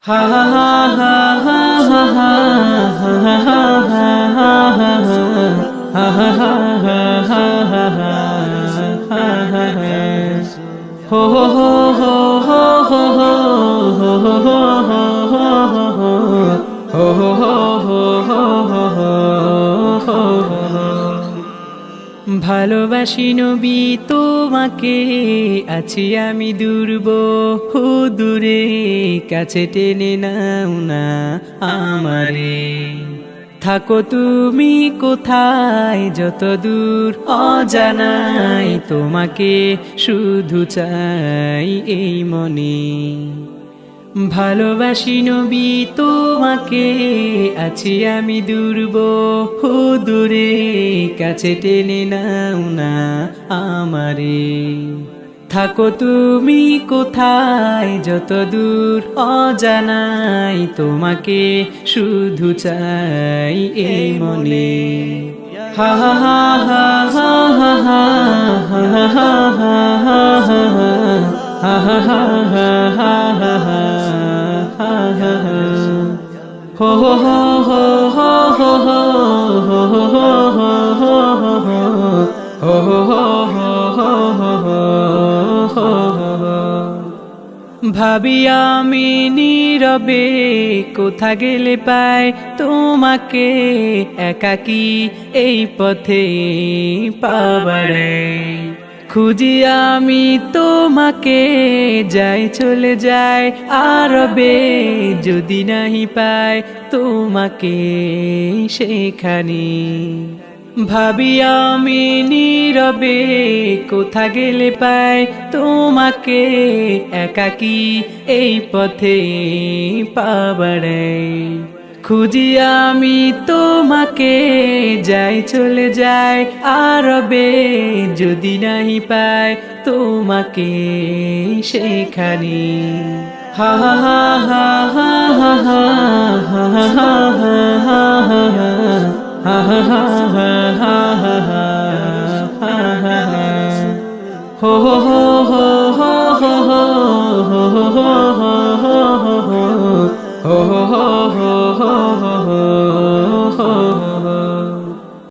হা হা হা হা হা হা হা হা হো হো হো হো হো হো হো হো হো হো ভালোবাসি নবী তোমাকে, আছি আমি দুর্বহ দূরে, কাছে টেনে নাও না আমারে। থাকো তুমি কোথায় যত দূর অজানাই, তোমাকে শুধু চাই এই মনে। ভালোবাসি নবী তোমাকে, আছি আমি দুর্বহ দূরে, কাছে টেনে নাও না আমারে। থাকো তুমি কোথায় যত দূর অজানাই, তোমাকে শুধু চাই এই মনে। হা হা হা হা হা হা হা হা হা হা হা হা হা হো হো হো হো হো হো হো হো হো হো। ভাবি আমি নীরবে, কোথা গেলে পাই তোমাকে, একাকী এই পথে পাবারে। খুঁজি আমি তোমাকে, যাই চলে যাই আরবে, যদি নাহি পাই তোমাকে সেখানে। ভাবি আমি নীরবে, কোথা গেলে পাই তোমাকে, একাকী এই পথে পাবারে। খুঁজি আমি তোমাকে, যাই চলে যাই আরবে, যদি নাহি পাই তোমাকে সেখানে। হা হা হা হা হা হা হা হা হা হা হা হো হো হো